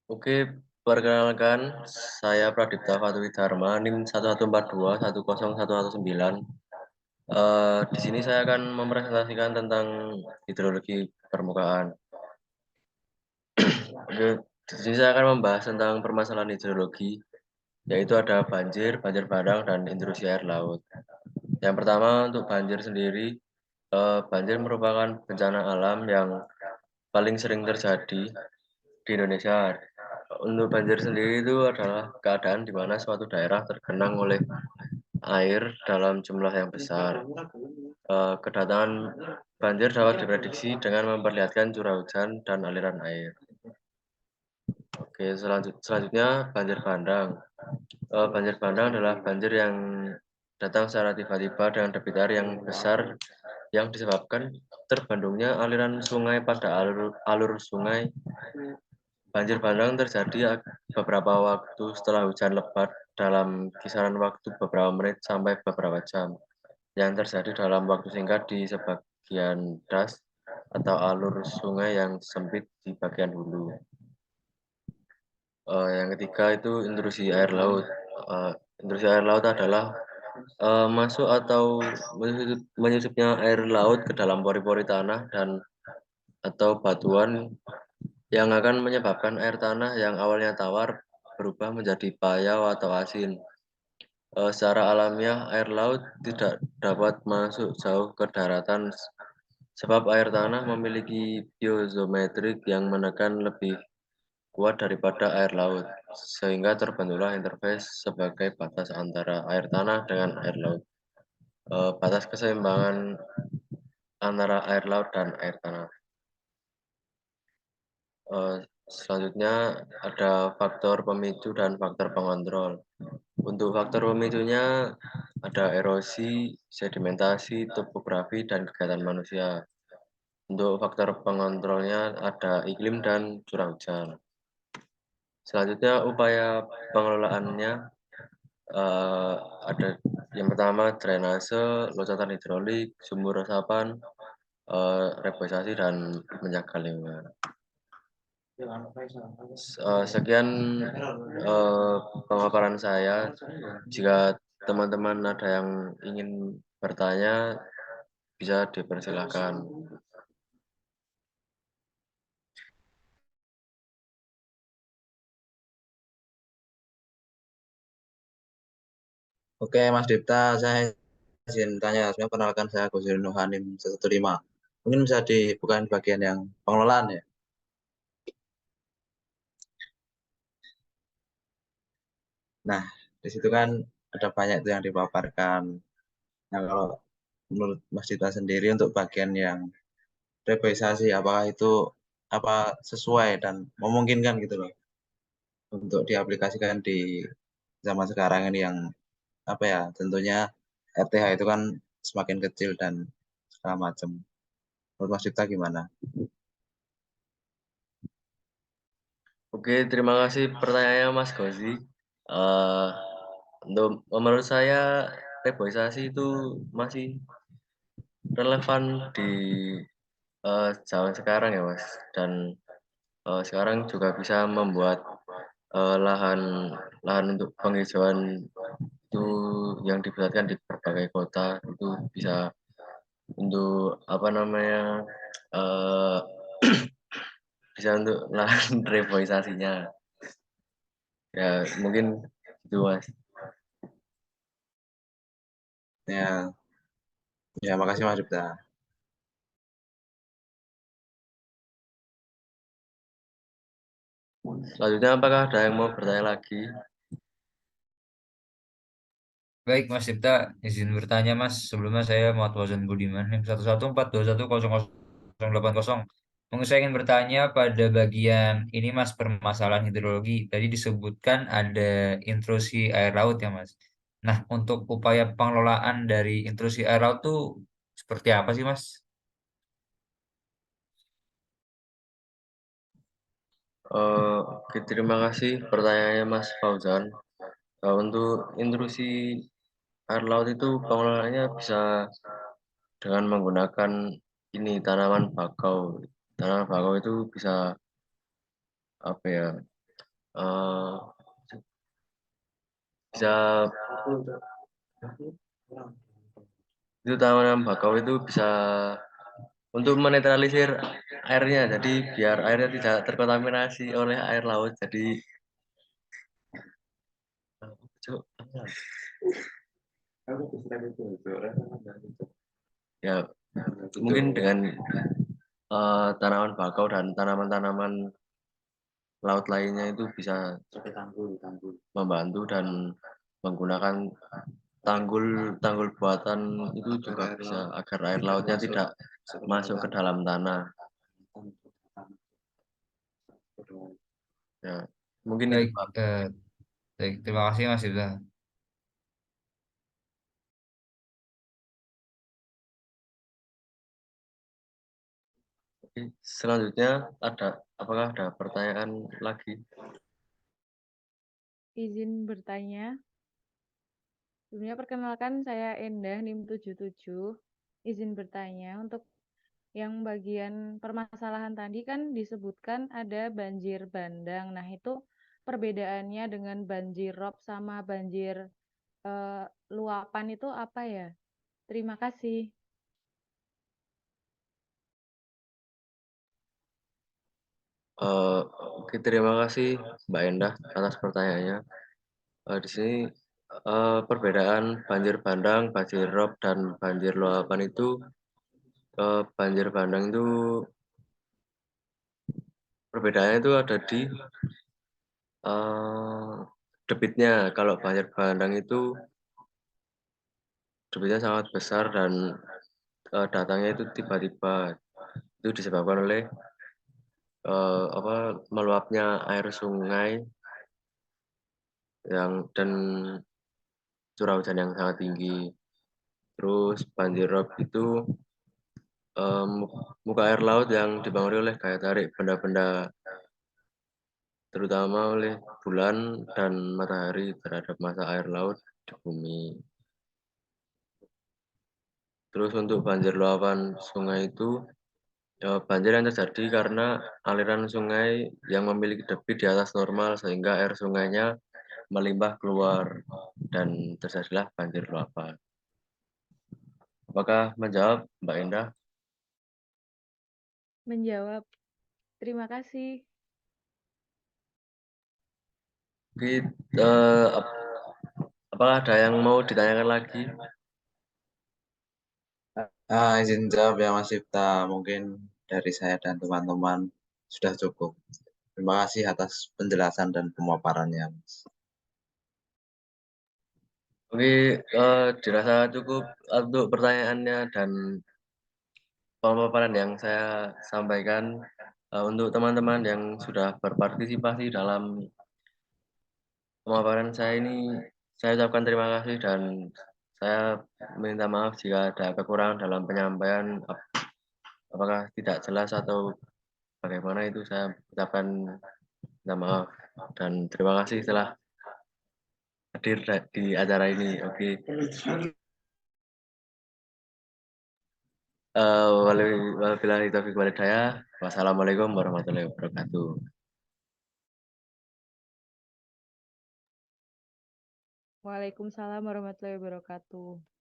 Oke, perkenalkan saya Pradipta Fatwi Dharma, NIM 1142101119. Di sini saya akan mempresentasikan tentang hidrologi permukaan. Oke, di sini saya akan membahas tentang permasalahan hidrologi, yaitu ada banjir, banjir bandang, dan intrusi air laut. Yang pertama untuk banjir sendiri, banjir merupakan bencana alam yang paling sering terjadi di Indonesia. Untuk banjir sendiri itu adalah keadaan di mana suatu daerah tergenang oleh air dalam jumlah yang besar. Kedatangan banjir dapat diprediksi dengan memperlihatkan curah hujan dan aliran air. Oke, selanjutnya banjir bandang. Banjir bandang adalah banjir yang datang secara tiba-tiba dengan debit air yang besar yang disebabkan terbendungnya aliran sungai pada alur sungai. Banjir bandang terjadi beberapa waktu setelah hujan lebat dalam kisaran waktu beberapa menit sampai beberapa jam, yang terjadi dalam waktu singkat di sebagian das atau alur sungai yang sempit di bagian hulu. Yang ketiga itu intrusi air laut. Intrusi air laut adalah masuk atau menyusupnya air laut ke dalam pori-pori tanah dan atau batuan yang akan menyebabkan air tanah yang awalnya tawar berubah menjadi payau atau asin. Secara alamiah, air laut tidak dapat masuk jauh ke daratan sebab air tanah memiliki piezometrik yang menekan lebih kuat daripada air laut, sehingga terbentuklah interface sebagai batas antara air tanah dengan air laut. Batas keseimbangan antara air laut dan air tanah. Selanjutnya ada faktor pemicu dan faktor pengontrol. Untuk faktor pemicunya ada erosi, sedimentasi, topografi, dan kegiatan manusia. Untuk faktor pengontrolnya ada iklim dan curah hujan. Selanjutnya upaya pengelolaannya ada yang pertama drainase, loncatan hidrolik, sumur resapan, reboisasi, dan menjaga lingkungan. Sekian pemaparan saya. Jika teman-teman ada yang ingin bertanya, bisa dipersilakan. Oke, Mas Dipta, saya izin tanya. Sebenarnya perkenalkan saya Gus Nuhanim 115. Mungkin bisa dibuka bagian yang pengelolaan ya. Nah, di situ kan ada banyak itu yang dipaparkan. Nah, kalau menurut Mas Dipta sendiri untuk bagian yang reboisasi, apakah itu apa sesuai dan memungkinkan gitu loh untuk diaplikasikan di zaman sekarang ini yang apa ya, tentunya RTH itu kan semakin kecil dan segala macam. Menurut Mas Dipta gimana? Oke, terima kasih pertanyaannya Mas Gozi. Eh, untuk menurut saya reboisasi itu masih relevan di zaman sekarang ya Mas. Dan sekarang juga bisa membuat lahan lahan untuk penghijauan itu yang dibesarkan di berbagai kota itu bisa untuk apa namanya eh, bisa untuk lahan reboisasinya. Ya mungkin itu Mas. Ya, ya makasih Mas Dipta. Selanjutnya apakah ada yang mau bertanya lagi? Baik, Mas Cipta, izin bertanya, Mas. Sebelumnya saya Muhammad Wazan Budiman, NIM 114210080. Mungkin saya ingin bertanya pada bagian ini, Mas, permasalahan hidrologi. Tadi disebutkan ada intrusi air laut ya, Mas. Nah, untuk upaya pengelolaan dari intrusi air laut itu seperti apa sih, Mas? Oke, terima kasih pertanyaannya Mas Fauzan. Untuk intrusi air laut itu pengelolaannya bisa dengan menggunakan ini tanaman bakau. Tanaman bakau itu bisa apa ya? eh, bisa itu tanaman bakau itu bisa untuk menetralisir airnya, jadi biar airnya tidak terkontaminasi oleh air laut. Jadi ya mungkin dengan tanaman bakau dan tanaman-tanaman laut lainnya itu bisa membantu, dan menggunakan tanggul buatan itu juga bisa agar air lautnya tidak masuk ke dalam tanah. Ya, mungkin itu Baik, Pak. baik, terima kasih Mas Ibda. Oke, selanjutnya apakah ada pertanyaan lagi? Izin bertanya. Sebelumnya perkenalkan saya Endah NIM 77. Izin bertanya untuk yang bagian permasalahan tadi kan disebutkan ada banjir bandang. Nah, itu perbedaannya dengan banjir rob sama banjir luapan itu apa ya? Terima kasih. Oke, terima kasih Mbak Endah atas pertanyaannya. Di sini perbedaan banjir bandang, banjir rob, dan banjir luapan itu, banjir bandang itu perbedaannya itu ada di debitnya. Kalau banjir bandang itu debitnya sangat besar dan datangnya itu tiba-tiba. Itu disebabkan oleh meluapnya air sungai dan curah hujan yang sangat tinggi. Terus banjir rob itu muka air laut yang dipengaruhi oleh gaya tarik benda-benda, terutama oleh bulan dan matahari terhadap massa air laut di bumi. Terus untuk banjir luapan sungai itu, banjir yang terjadi karena aliran sungai yang memiliki debit di atas normal sehingga air sungainya melimpah keluar dan terjadilah banjir luapan. Apakah menjawab, Mbak Endah? Menjawab. Terima kasih. Oke, apakah ada yang mau ditanyakan lagi? Izin jawab ya Mas Ibta, mungkin dari saya dan teman-teman sudah cukup. Terima kasih atas penjelasan dan pemaparannya, Mas. Oke, dirasa cukup untuk pertanyaannya dan pemaparan yang saya sampaikan. Untuk teman-teman yang sudah berpartisipasi dalam pemaparan saya ini, saya ucapkan terima kasih dan saya minta maaf jika ada kekurangan dalam penyampaian, apakah tidak jelas atau bagaimana, itu saya ucapkan minta maaf dan terima kasih telah hadir di acara ini. Oke. Wabillahi taufiq walhidayah. Wassalamualaikum warahmatullahi wabarakatuh. Waalaikumsalam warahmatullahi wabarakatuh.